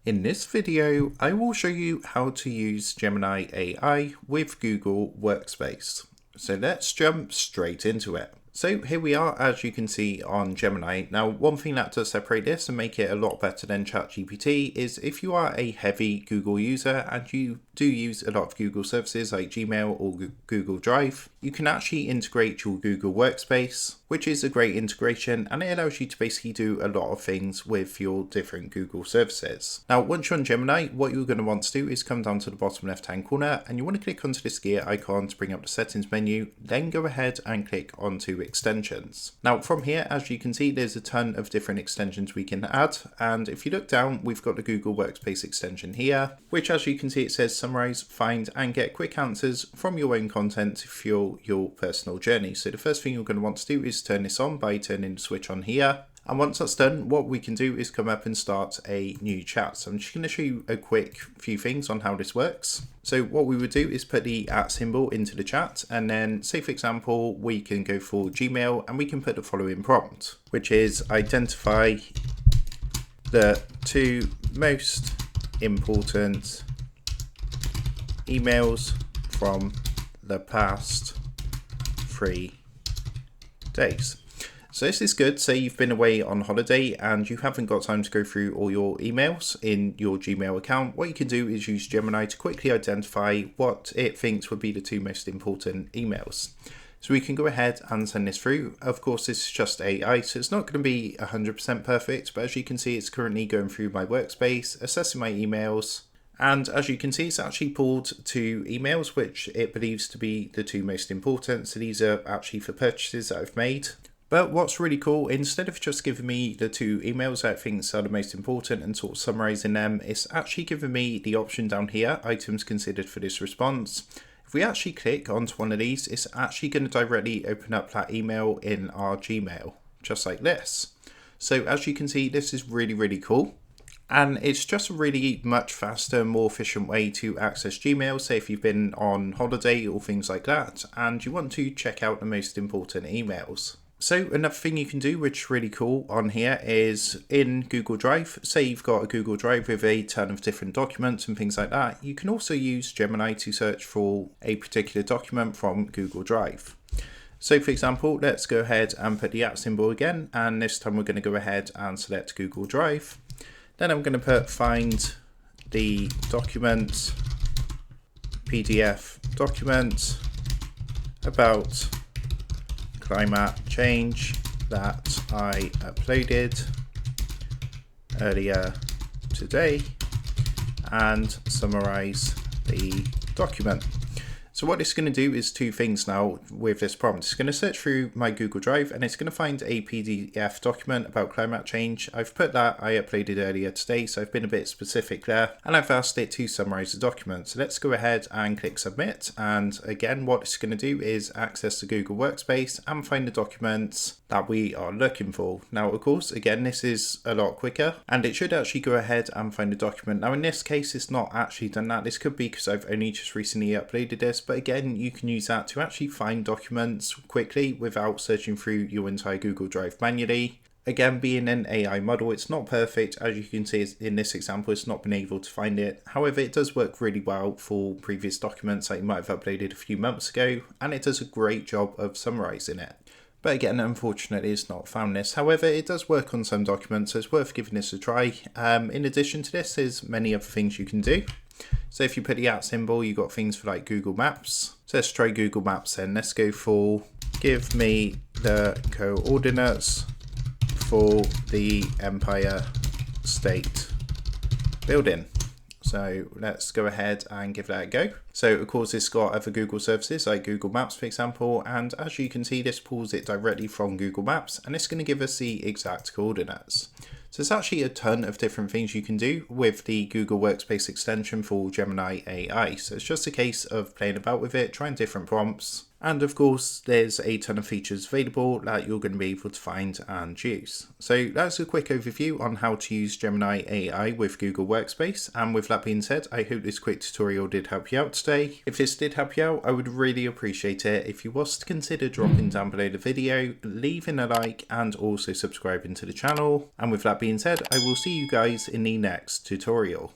In this video, I will show you how to use Gemini AI with Google Workspace. So let's jump straight into it. So here we are, as you can see on Gemini. Now, one thing that does separate this and make it a lot better than ChatGPT is if you are a heavy Google user and you do use a lot of Google services like Gmail or Google Drive, you can actually integrate your Google Workspace, which is a great integration, and it allows you to basically do a lot of things with your different Google services. Now, once you're on Gemini, what you're going to want to do is come down to the bottom left-hand corner and you want to click onto this gear icon to bring up the settings menu, then go ahead and click onto extensions. Now, from here, as you can see, there's a ton of different extensions we can add, and if you look down, we've got the Google Workspace extension here, which, as you can see, it says summarize, find, and get quick answers from your own content to fuel your personal journey. So the first thing you're going to want to do is turn this on by turning the switch on here. And once that's done, what we can do is come up and start a new chat. So I'm just going to show you a quick few things on how this works. So what we would do is put the @ symbol into the chat, and then say, for example, we can go for Gmail and we can put the following prompt, which is identify the 2 most important emails from the past 3 days. So this is good. Say you've been away on holiday and you haven't got time to go through all your emails in your Gmail account. What you can do is use Gemini to quickly identify what it thinks would be the 2 most important emails. So we can go ahead and send this through. Of course, this is just AI, so it's not going to be 100% perfect, but as you can see, it's currently going through my workspace, assessing my emails. And as you can see, it's actually pulled 2 emails, which it believes to be the 2 most important. So these are actually for purchases that I've made. But what's really cool, instead of just giving me the 2 emails that it thinks are the most important and sort of summarizing them, it's actually giving me the option down here, items considered for this response. If we actually click onto one of these, it's actually going to directly open up that email in our Gmail, just like this. So as you can see, this is really, really cool. And it's just a really much faster, more efficient way to access Gmail, say if you've been on holiday or things like that, and you want to check out the most important emails. So another thing you can do, which is really cool on here, is in Google Drive, say you've got a Google Drive with a ton of different documents and things like that, you can also use Gemini to search for a particular document from Google Drive. So for example, let's go ahead and put the @ symbol again, and this time we're going to go ahead and select Google Drive. Then I'm going to put find the document, PDF document about climate change that I uploaded earlier today, and summarize the document. So what it's going to do is 2 things now with this prompt. It's going to search through my Google Drive and it's going to find a PDF document about climate change. I've put that I uploaded earlier today, so I've been a bit specific there, and I've asked it to summarize the document. So let's go ahead and click submit. And again, what it's going to do is access the Google Workspace and find the documents that we are looking for. Now, of course, again, this is a lot quicker and it should actually go ahead and find the document. Now, in this case, it's not actually done that. This could be because I've only just recently uploaded this, but again, you can use that to actually find documents quickly without searching through your entire Google Drive manually. Again, being an AI model, it's not perfect. As you can see in this example, it's not been able to find it. However, it does work really well for previous documents that you might have uploaded a few months ago, and it does a great job of summarizing it. But again, unfortunately, it's not found this. However, it does work on some documents, so it's worth giving this a try. In addition to this, there's many other things you can do. So if you put the @ symbol, you've got things for like Google Maps. So let's try Google Maps then. Let's go for give me the coordinates for the Empire State Building. So let's go ahead and give that a go. So of course, it's got other Google services like Google Maps, for example, and as you can see, this pulls it directly from Google Maps and it's going to give us the exact coordinates. So there's actually a ton of different things you can do with the Google Workspace extension for Gemini AI. So it's just a case of playing about with it, trying different prompts, And of course, there's a ton of features available that you're going to be able to find and use. So that's a quick overview on how to use Gemini AI with Google Workspace. And with that being said, I hope this quick tutorial did help you out today. If this did help you out, I would really appreciate it if you was to consider dropping down below the video, leaving a like, and also subscribing to the channel. And with that being said, I will see you guys in the next tutorial.